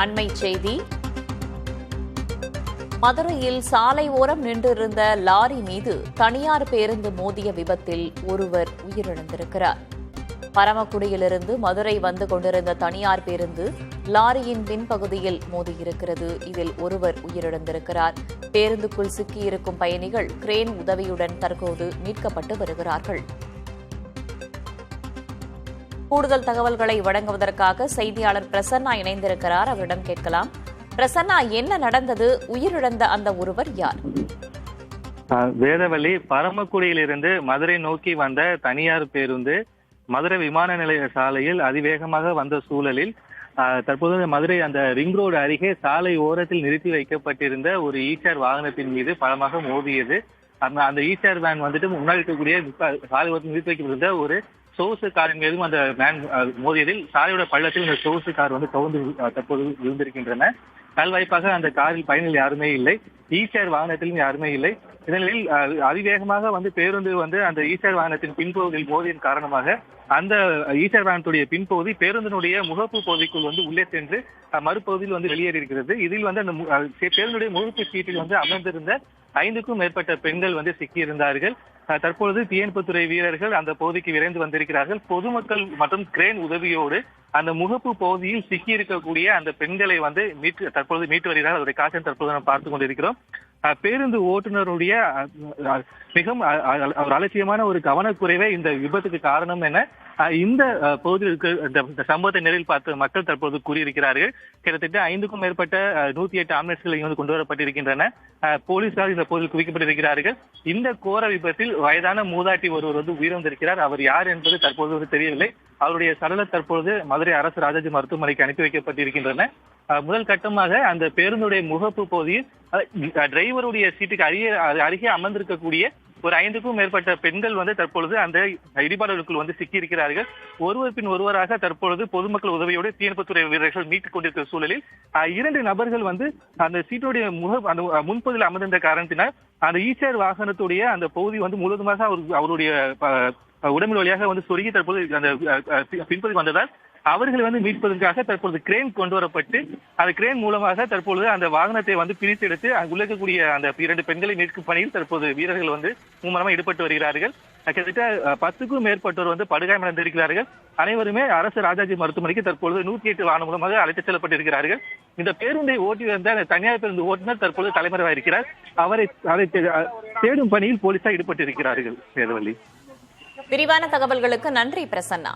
அண்மைச் செய்தி. மதுரையில் சாலை ஓரம் நின்றிருந்த லாரி மீது தனியார் பேருந்து மோதிய விபத்தில் ஒருவர் உயிரிழந்திருக்கிறார். பரமக்குடியிலிருந்து மதுரை வந்து கொண்டிருந்த தனியார் பேருந்து லாரியின் பின்பகுதியில் மோதியிருக்கிறது. இதில் ஒருவர் உயிரிழந்திருக்கிறார். பேருந்துக்குள் சிக்கியிருக்கும் பயணிகள் கிரேன் உதவியுடன் தற்போது மீட்கப்பட்டு வருகிறார்கள். கூடுதல் தகவல்களை வழங்குவதற்காக செய்தியாளர் பிரசன்னா இணைந்திருக்கிறார். அவரிடம் கேட்கலாம். பிரசன்னா, என்ன நடந்தது? உயிரிழந்த அந்த ஒருவர் யார்? வேதவள்ளி, பரமக்குடியிலிருந்து மதுரை நோக்கி வந்த தனியார் பேருந்து மதுரை விமான நிலைய சாலையில் அதிவேகமாக வந்த சூழலில் தற்போது மதுரை அந்த ரிங் ரோடு அருகே சாலை ஓரத்தில் நிறுத்தி வைக்கப்பட்டிருந்த ஒரு ஈச்சர் வாகனத்தின் மீது பலமாக மோதியது. அந்த ஈச்சர் வேன் வந்துட்டு முன்னாடி இருக்கக்கூடிய சாலை ஓரத்தில் நிறுத்தி வைக்கப்பட்டிருந்த ஒரு சொகுசு காரின் மீதும் அந்த வேன் மோதியதில் சாலையோட பள்ளத்தில் இந்த சொகுசு கார் வந்து கவுந்து தற்போது விழுந்திருக்கின்றன. நல்வாய்ப்பாக அந்த காரில் பயணிகள் யாருமே இல்லை, ஈச்சர் வாகனத்திலும் யாருமே இல்லை. இதனில் அதிவேகமாக வந்து பேருந்து வந்து அந்த ஈச்சர் வாகனத்தின் பின்பகுதியில் மோதியின் காரணமாக அந்த ஈச்சர் வாகனத்துடைய பின்பகுதி பேருந்தினுடைய முகப்பு பகுதிக்குள் வந்து உள்ளே சென்று மறுபகுதியில் வந்து வெளியேறி இருக்கிறது. இதில் வந்து அந்த பேருந்துடைய முகப்பு சீட்டில் வந்து அமர்ந்திருந்த 5க்கும் மேற்பட்ட பெண்கள் வந்து சிக்கியிருந்தார்கள். தற்பொழுது தீயணைப்புத்துறை வீரர்கள் அந்த பகுதிக்கு விரைந்து வந்திருக்கிறார்கள். பொதுமக்கள் மற்றும் கிரேன் உதவியோடு அந்த முகப்பு பகுதியில் சிக்கி இருக்கக்கூடிய அந்த பெண்களை வந்து தற்பொழுது மீட்டு வருகிறார்கள். அதோடைய காட்சி தற்போது நாம் பார்த்துக் கொண்டிருக்கிறோம். பேருந்து ஓட்டுநருடைய மிகவும் ஒரு அலட்சியமான ஒரு கவனக்குறைவே இந்த விபத்துக்கு காரணம் என இந்த பகுதியில் இந்த சம்பவத்தை நேரில் பார்த்த மக்கள் தற்போது கூறியிருக்கிறார்கள். கிட்டத்தட்ட 5க்கும் மேற்பட்ட 108 ஆம்புலன்ஸ்கள் இங்கு கொண்டு வரப்பட்டிருக்கின்றன. போலீசார் இந்த பகுதியில் குவிக்கப்பட்டிருக்கிறார்கள். இந்த கோர விபத்தில் வயதான மூதாட்டி ஒருவர் வந்து உயிரிழந்திருக்கிறார். அவர் யார் என்பது தற்போது தெரியவில்லை. அவருடைய சடலம் தற்பொழுது மதுரை அரசு ராஜாஜி மருத்துவமனைக்கு அனுப்பி வைக்கப்பட்டிருக்கின்றன. முதல் கட்டமாக அந்த பேருந்துடைய முகப்பு பகுதியில் டிரைவருடைய சீட்டுக்கு அருகே அமர்ந்திருக்கக்கூடிய ஒரு 5க்கும் மேற்பட்ட பெண்கள் வந்து தற்பொழுது அந்த இடிபாடுகளுக்குள் வந்து சிக்கியிருக்கிறார்கள். ஒருவர் பின் ஒருவராக தற்பொழுது பொதுமக்கள் உதவியோடு தீயணைப்புத்துறை வீரர்கள் மீட்டுக் கொண்டிருக்கிற சூழலில் 2 நபர்கள் வந்து அந்த சீட்டுடைய முன்பகுதியில் அமர்ந்திருந்த காரணத்தினால் அந்த ஈச்சர் வாகனத்துடைய அந்த பகுதி வந்து முழுவதுமாக அவருடைய உடம்பின் வழியாக வந்து சொருகி தற்போது அந்த பின்பகுதி வந்ததால் அவர்களை வந்து மீட்பதற்காக தற்பொழுது கிரேன் கொண்டு வரப்பட்டு அந்த கிரேன் மூலமாக தற்பொழுது அந்த வாகனத்தை வந்து பிரித்தெடுத்து அங்கு இருக்கக்கூடிய அந்த 2 பெண்களை மீட்கும் பணியில் தற்போது வீரர்கள் வந்து மும்முரமாக ஈடுபட்டு வருகிறார்கள். கிட்டத்தட்ட 10க்கும் மேற்பட்டோர் வந்து படுகாயமடைந்திருக்கிறார்கள். அனைவருமே அரசு ராஜாஜி மருத்துவமனைக்கு தற்பொழுது 108 வாகனம் மூலமாக அழைத்துச் செல்லப்பட்டிருக்கிறார்கள். இந்த பேருந்தை ஓட்டி வந்த அந்த தனியார் பேருந்து ஓட்டுநர் தற்பொழுது தலைமறைவாயிருக்கிறார். அதை தேடும் பணியில் போலீசார் ஈடுபட்டிருக்கிறார்கள். வேதவள்ளி, விரிவான தகவல்களுக்கு நன்றி பிரசன்னா.